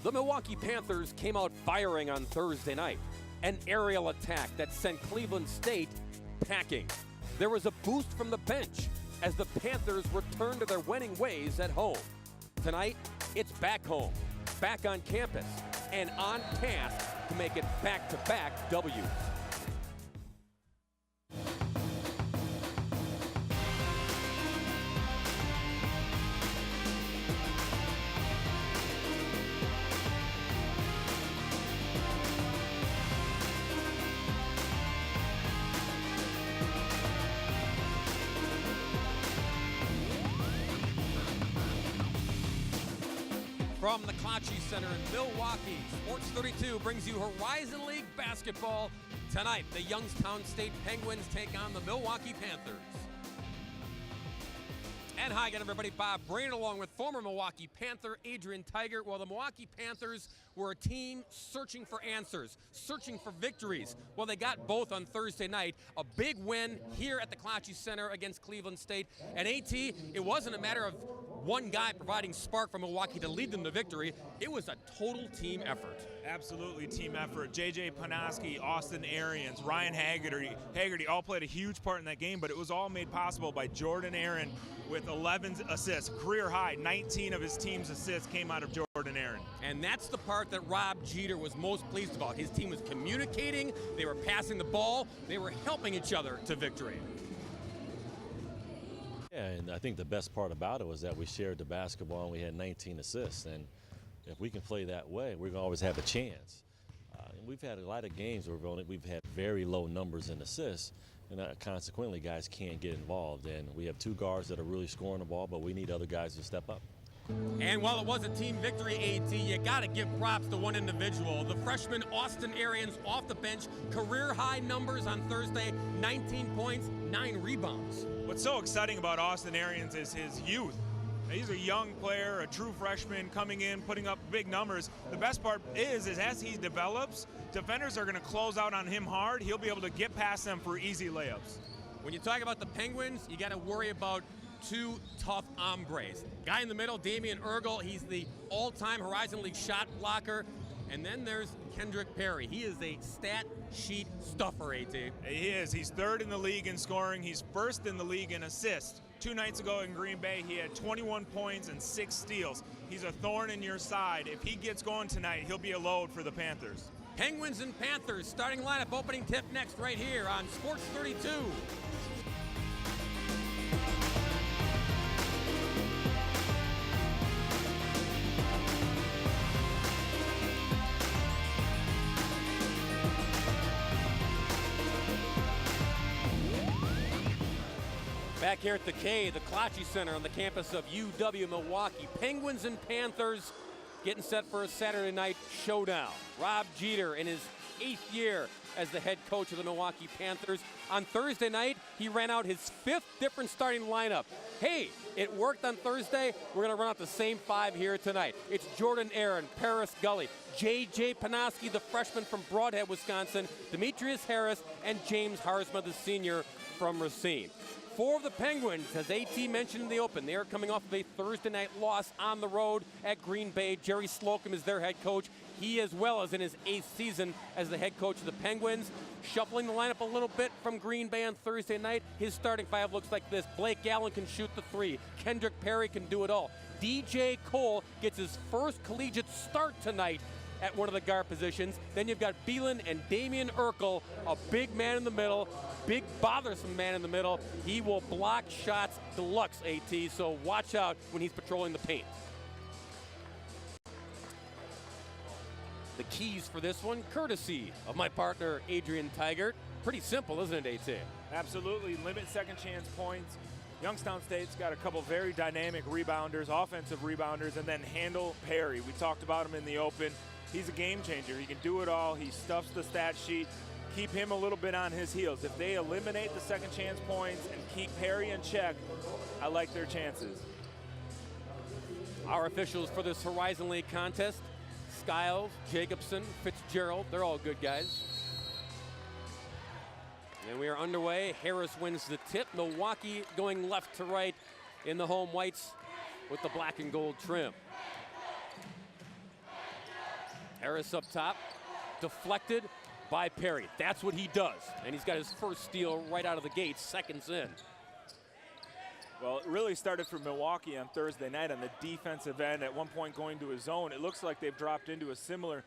The Milwaukee Panthers came out firing on Thursday night. An aerial attack that sent Cleveland State packing. There was a boost from the bench as the Panthers returned to their winning ways at home. Tonight, it's back home, back on campus, and on task to make it back-to-back W's. From the Klatsche Center in Milwaukee, Sports 32 brings you Horizon League basketball. Tonight, the Youngstown State Penguins take on the Milwaukee Panthers. And hi again, everybody. Bob Brainerd along with former Milwaukee Panther Adrian Tigert. Well, the Milwaukee Panthers were a team searching for answers, searching for victories. Well, they got both on Thursday night. A big win here at the Klatsche Center against Cleveland State. And AT, it wasn't a matter of one guy providing spark for Milwaukee to lead them to victory. It was a total team effort. Absolutely team effort. J.J. Panoski, Austin Arians, Ryan Haggerty all played a huge part in that game, but it was all made possible by Jordan Aaron with 11 assists. Career high, 19 of his team's assists came out of Jordan Aaron. And that's the part that Rob Jeter was most pleased about. His team was communicating, they were passing the ball, they were helping each other to victory. Yeah, and I think the best part about it was that we shared the basketball and we had 19 assists. And if we can play that way, we're going to always have a chance. And we've had a lot of games where we've had very low numbers in assists, and consequently, guys can't get involved. And we have two guards that are really scoring the ball, but we need other guys to step up. And while it was a team victory, AT, you got to give props to one individual. The freshman Austin Arians off the bench, career-high numbers on Thursday, 19 points, 9 rebounds. What's so exciting about Austin Arians is his youth. He's a young player, a true freshman coming in, putting up big numbers. The best part is as he develops, defenders are going to close out on him hard. He'll be able to get past them for easy layups. When you talk about the Penguins, you got to worry about two tough hombres. Guy in the middle, Damian Ergel, he's the all-time Horizon League shot blocker. And then there's Kendrick Perry. He is a stat sheet stuffer, AT. He is. He's third in the league in scoring. He's first in the league in assists. 2 nights ago in Green Bay, he had 21 points and 6 steals. He's a thorn in your side. If he gets going tonight, he'll be a load for the Panthers. Penguins and Panthers, starting lineup, opening tip next right here on Sports 32. Back here at the K, the Klatsche Center on the campus of UW Milwaukee. Penguins and Panthers getting set for a Saturday night showdown. Rob Jeter in his 8th year as the head coach of the Milwaukee Panthers. On Thursday night, he ran out his 5th different starting lineup. Hey, it worked on Thursday. We're going to run out the same 5 here tonight. It's Jordan Aaron, Paris Gully, J.J. Panoski, the freshman from Broadhead, Wisconsin, Demetrius Harris, and James Harsma, the senior from Racine. 4 of the Penguins, as AT mentioned in the open, they are coming off of a Thursday night loss on the road at Green Bay. Jerry Slocum is their head coach. He, as well as in his 8th season as the head coach of the Penguins, shuffling the lineup a little bit from Green Bay on Thursday night. His starting 5 looks like this. Blake Allen can shoot the 3. Kendrick Perry can do it all. DJ Cole gets his first collegiate start tonight at one of the guard positions. Then you've got Beelan and Damian Erkel, a big man in the middle, big bothersome man in the middle. He will block shots deluxe, AT, so watch out when he's patrolling the paint. The keys for this one, courtesy of my partner, Adrian Tigert. Pretty simple, isn't it, AT? Absolutely. Limit second chance points. Youngstown State's got a couple very dynamic rebounders, offensive rebounders, and then handle Perry. We talked about him in the open. He's a game changer. He can do it all. He stuffs the stat sheet. Keep him a little bit on his heels. If they eliminate the second chance points and keep Perry in check, I like their chances. Our officials for this Horizon League contest, Skiles, Jacobson, Fitzgerald, they're all good guys. And we are underway. Harris wins the tip. Milwaukee going left to right in the home whites with the black and gold trim. Harris up top, deflected by Perry. That's what he does. And he's got his first steal right out of the gate, seconds in. Well, it really started for Milwaukee on Thursday night on the defensive end. At one point going to a zone. It looks like they've dropped into a similar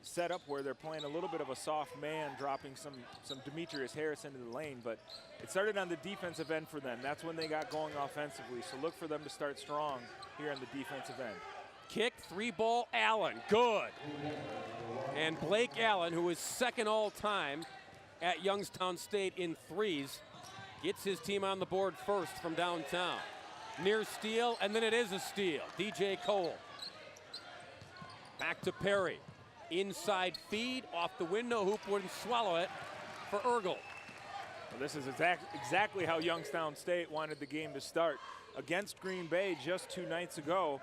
setup where they're playing a little bit of a soft man, dropping some Demetrius Harris into the lane. But it started on the defensive end for them. That's when they got going offensively. So look for them to start strong here on the defensive end. Kick, 3-ball, Allen, good. And Blake Allen, who is second all time at Youngstown State in threes, gets his team on the board first from downtown. Near steal, and then it is a steal. DJ Cole. Back to Perry. Inside feed, off the window, hoop wouldn't swallow it for Ergel. Well, this is exactly how Youngstown State wanted the game to start. Against Green Bay just 2 nights ago,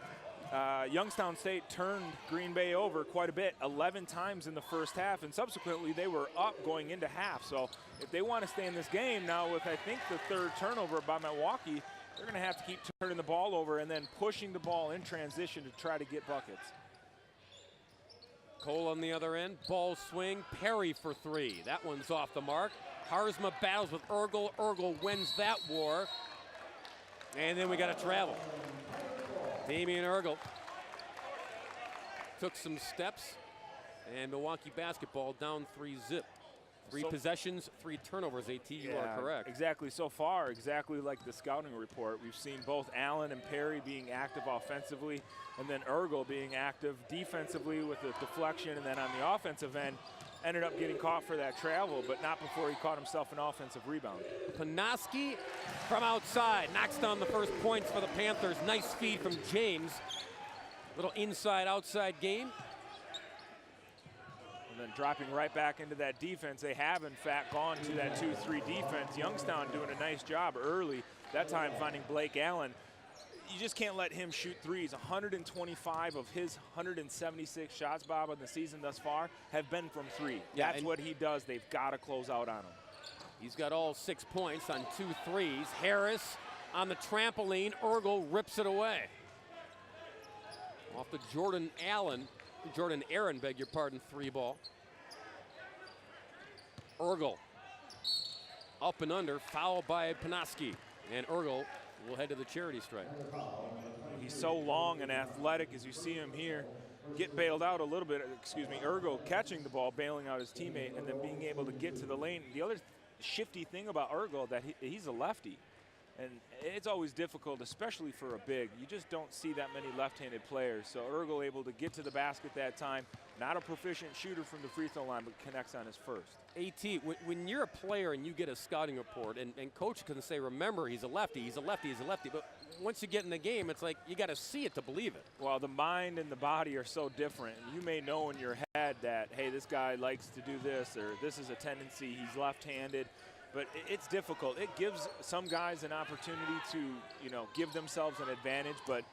Youngstown State turned Green Bay over quite a bit, 11 times in the first half, and subsequently they were up going into half. So if they want to stay in this game now with, I think, the 3rd turnover by Milwaukee, they're going to have to keep turning the ball over and then pushing the ball in transition to try to get buckets. Cole on the other end, ball swing, Perry for 3. That one's off the mark. Harzma battles with Ergel. Ergel wins that war. And then we got to travel. Damian Ergel took some steps, and Milwaukee basketball down 3-zip. 3 possessions, 3 turnovers, AT, you are correct. Exactly. So far, exactly like the scouting report, we've seen both Allen and Perry being active offensively, and then Ergel being active defensively with the deflection, and then on the offensive end, ended up getting caught for that travel, but not before he caught himself an offensive rebound. Panoski from outside knocks down the first points for the Panthers. Nice feed from James. Little inside-outside game. And then dropping right back into that defense. They have, in fact, gone to that 2-3 defense. Youngstown doing a nice job early, that time finding Blake Allen. You just can't let him shoot threes. 125 of his 176 shots, Bob, in the season thus far have been from 3. Yeah, that's what he does. They've got to close out on him. He's got all 6 points on 2 threes. Harris on the trampoline. Ergel rips it away. Off the Jordan Aaron, beg your pardon, 3-ball. Ergel up and under, foul by Panoski. And Ergel will head to the charity stripe. He's so long and athletic, as you see him here. Get bailed out a little bit, Ergel catching the ball, bailing out his teammate, and then being able to get to the lane. The other shifty thing about Ergel that he's a lefty. And it's always difficult, especially for a big. You just don't see that many left-handed players. So Ergel able to get to the basket that time. Not a proficient shooter from the free throw line, but connects on his first. AT, when you're a player and you get a scouting report, and coach can say, remember, he's a lefty, he's a lefty, he's a lefty. But once you get in the game, it's like you got to see it to believe it. Well, the mind and the body are so different. You may know in your head that, hey, this guy likes to do this, or this is a tendency, he's left-handed. But it's difficult. It gives some guys an opportunity to, give themselves an advantage. But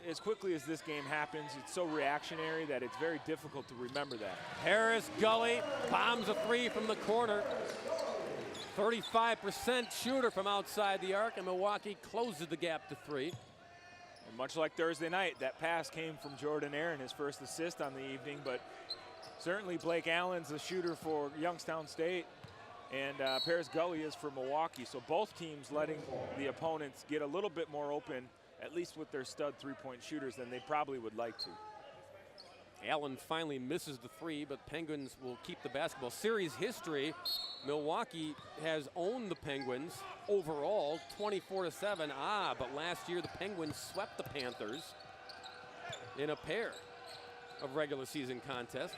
as quickly as this game happens, it's so reactionary that it's very difficult to remember that. Harris Gully bombs a 3 from the corner. 35% shooter from outside the arc, and Milwaukee closes the gap to 3. And much like Thursday night, that pass came from Jordan Aaron, his first assist on the evening. But certainly Blake Allen's the shooter for Youngstown State. And Paris Gully is for Milwaukee. So both teams letting the opponents get a little bit more open, at least with their stud 3-point shooters, than they probably would like to. Allen finally misses the 3, but Penguins will keep the basketball. Series history, Milwaukee has owned the Penguins overall 24-7. But last year the Penguins swept the Panthers in a pair of regular season contests.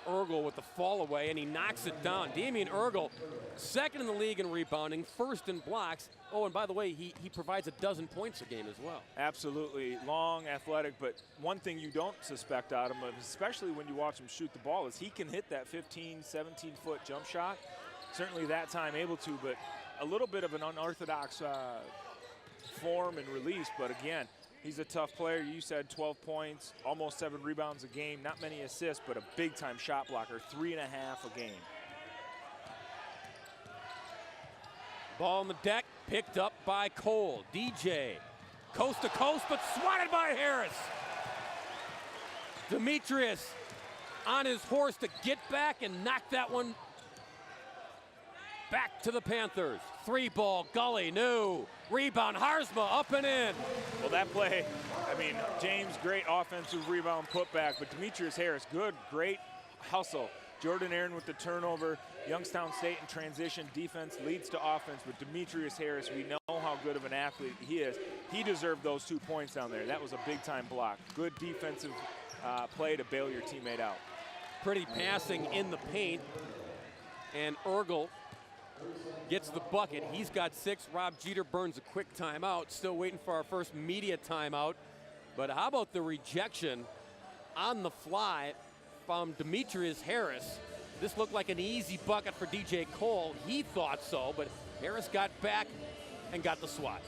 Ergel with the fall away, and he knocks it down. Damian Ergel, second in the league in rebounding, first in blocks. Oh, and by the way, he provides 12 points a game as well. Absolutely. Long, athletic, but one thing you don't suspect out of him, especially when you watch him shoot the ball, is he can hit that 15, 17-foot jump shot. Certainly that time able to, but a little bit of an unorthodox form and release. But again, he's a tough player. You said 12 points, almost 7 rebounds a game. Not many assists, but a big-time shot blocker, 3.5 a game. Ball on the deck, picked up by Cole. DJ, coast to coast, but swatted by Harris. Demetrius on his horse to get back and knock that one back to the Panthers. 3-ball, Gully, no. Rebound, Harzma up and in. Well, that play, I mean, James, great offensive rebound putback, but Demetrius Harris, great hustle. Jordan Aaron with the turnover. Youngstown State in transition defense leads to offense, but Demetrius Harris, we know how good of an athlete he is. He deserved those 2 points down there. That was a big-time block. Good defensive play to bail your teammate out. Pretty passing in the paint, and Urgel gets the bucket. He's got 6. Rob Jeter burns a quick timeout. Still waiting for our first media timeout. But how about the rejection on the fly from Demetrius Harris? This looked like an easy bucket for DJ Cole. He thought so, but Harris got back and got the swat.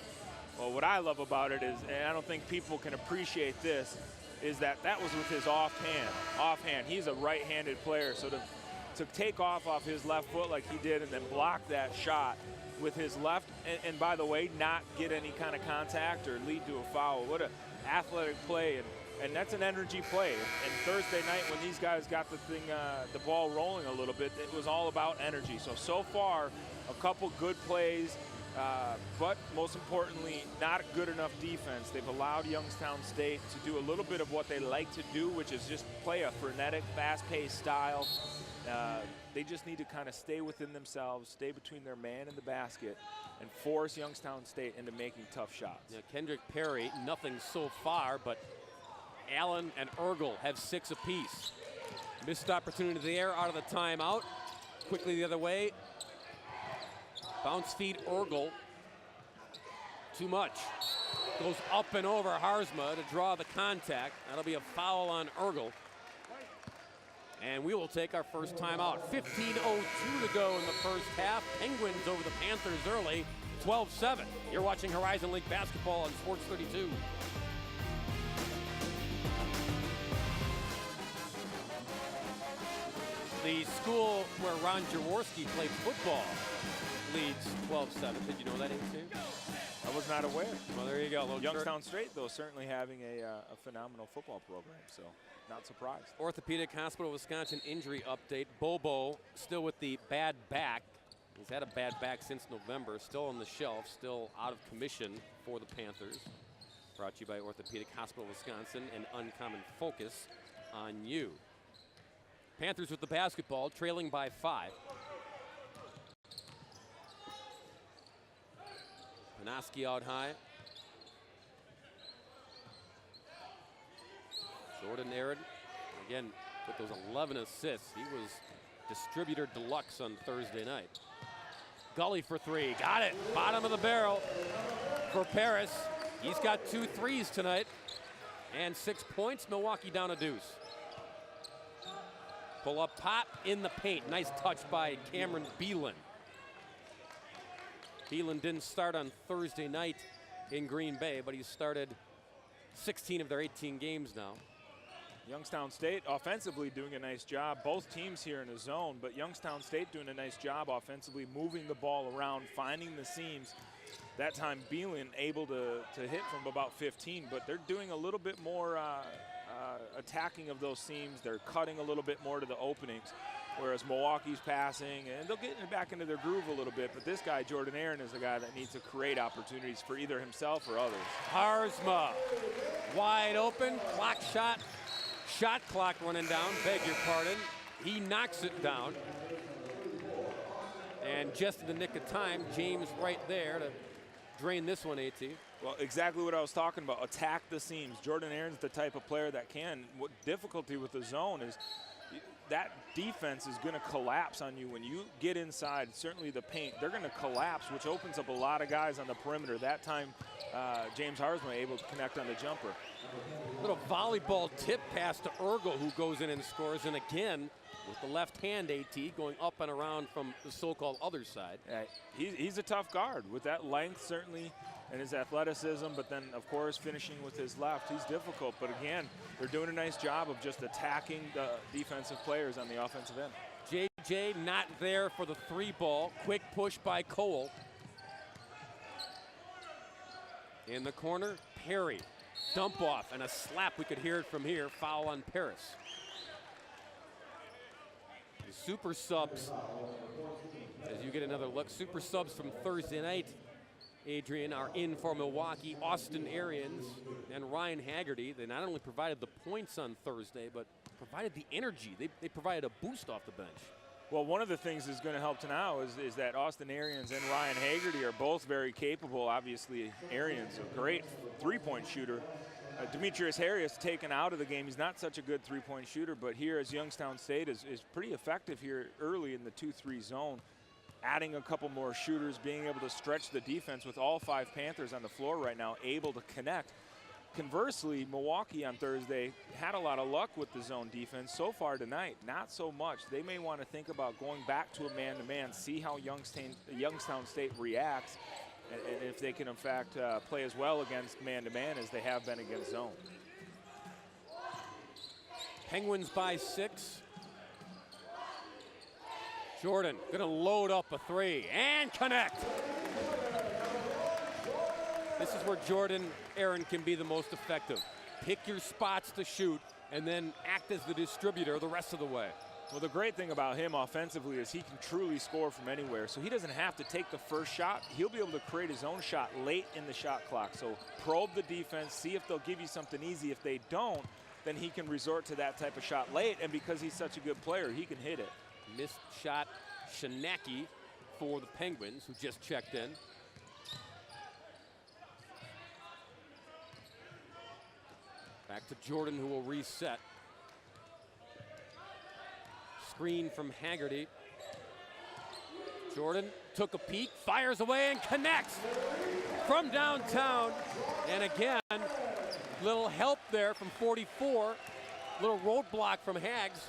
Well, what I love about it is, and I don't think people can appreciate this, is that was with his offhand. He's a right-handed player, so to take off his left foot like he did and then block that shot with his left, and by the way, not get any kind of contact or lead to a foul. What an athletic play, and that's an energy play. And Thursday night when these guys got the ball rolling a little bit, it was all about energy. So far, a couple good plays, but most importantly, not good enough defense. They've allowed Youngstown State to do a little bit of what they like to do, which is just play a frenetic, fast-paced style. They just need to kind of stay within themselves, stay between their man and the basket, and force Youngstown State into making tough shots. Yeah, Kendrick Perry, nothing so far, but Allen and Urgel have 6 apiece. Missed opportunity there out of the timeout. Quickly the other way. Bounce feed Urgel. Too much. Goes up and over Harzma to draw the contact. That'll be a foul on Urgel. And we will take our first timeout. 15:02 to go in the first half. Penguins over the Panthers early, 12-7. You're watching Horizon League basketball on Sports 32. The school where Ron Jaworski played football leads 12-7. Did you know that, A2? I was not aware. Well, there you go. Youngstown State, though, certainly having a phenomenal football program, so not surprised. Orthopedic Hospital Wisconsin injury update. Bobo still with the bad back. He's had a bad back since November. Still on the shelf, still out of commission for the Panthers. Brought to you by Orthopedic Hospital Wisconsin and Uncommon Focus on you. Panthers with the basketball, trailing by 5. Panoski out high. Jordan Aaron, again, with those 11 assists. He was distributor deluxe on Thursday night. Gully for 3, got it. Bottom of the barrel for Paris. He's got 2 threes tonight and 6 points. Milwaukee down a deuce. Pull up top in the paint. Nice touch by Cameron Beelan. Beelan didn't start on Thursday night in Green Bay, but he's started 16 of their 18 games now. Youngstown State offensively doing a nice job. Both teams here in the zone, but Youngstown State doing a nice job offensively, moving the ball around, finding the seams. That time Beelan able to hit from about 15, but they're doing a little bit more attacking of those seams. They're cutting a little bit more to the openings, whereas Milwaukee's passing, and they'll get back into their groove a little bit, but this guy, Jordan Aaron, is a guy that needs to create opportunities for either himself or others. Harzma, wide open, clock shot. Shot clock running down, beg your pardon. He knocks it down. And just in the nick of time, James right there to drain this one, AT. Well, exactly what I was talking about. Attack the seams. Jordan Aaron's the type of player that can. What difficulty with the zone is that defense is going to collapse on you when you get inside, certainly the paint. They're going to collapse, which opens up a lot of guys on the perimeter. That time, James Harzma able to connect on the jumper. Little volleyball tip pass to Urgel, who goes in and scores. And again, with the left hand, AT, going up and around from the so-called other side. He's a tough guard with that length, certainly, and his athleticism, but then, of course, finishing with his left. He's difficult, but again, they're doing a nice job of just attacking the defensive players on the offensive end. JJ not there for the 3-ball. Quick push by Cole. In the corner, Perry. Dump off and a slap. We could hear it from here. Foul on Paris. The super subs, as you get another look, super subs from Thursday night, Adrian, are in for Milwaukee. Austin Arians and Ryan Haggerty. They not only provided the points on Thursday, but provided the energy. They provided a boost off the bench. Well, one of the things that's going to help now is that Austin Arians and Ryan Haggerty are both very capable. Obviously, Arians, a great three-point shooter. Demetrius Harris taken out of the game. He's not such a good three-point shooter, but here as Youngstown State is pretty effective here early in the 2-3 zone. Adding a couple more shooters, being able to stretch the defense with all 5 Panthers on the floor right now, able to connect. Conversely, Milwaukee on Thursday had a lot of luck with the zone defense. So far tonight, not so much. They may want to think about going back to a man-to-man, see how Youngstown State reacts, and if they can, in fact, play as well against man-to-man as they have been against zone. Penguins by 6. Jordan gonna load up a 3 and connect. This is where Jordan Aaron can be the most effective. Pick your spots to shoot and then act as the distributor the rest of the way. Well, the great thing about him offensively is he can truly score from anywhere, so he doesn't have to take the first shot. He'll be able to create his own shot late in the shot clock. So probe the defense, see if they'll give you something easy. If they don't, then he can resort to that type of shot late, and because he's such a good player, he can hit it. Missed shot, Shinaki for the Penguins, who just checked in. Back to Jordan, who will reset. Screen from Haggerty. Jordan took a peek, fires away, and connects from downtown. And again, little help there from 44. Little roadblock from Hags.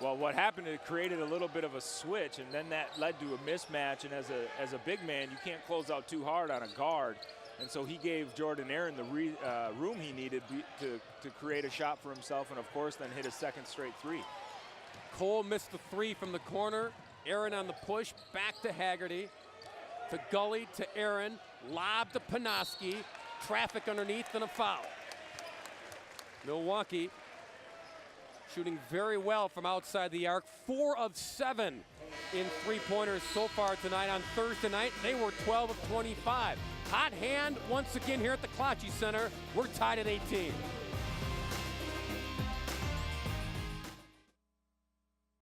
Well, what happened, it created a little bit of a switch, and then that led to a mismatch. And as a big man, you can't close out too hard on a guard. And so he gave Jordan Aaron the room he needed to create a shot for himself, and of course then hit a second straight 3. Cole missed the 3 from the corner. Aaron on the push, back to Haggerty, to Gully, to Aaron, lob to Panoski, traffic underneath and a foul. Milwaukee shooting very well from outside the arc. 4 of 7 in three-pointers so far tonight. On Thursday night, they were 12 of 25. Hot hand once again here at the Clouthy Center. We're tied at 18.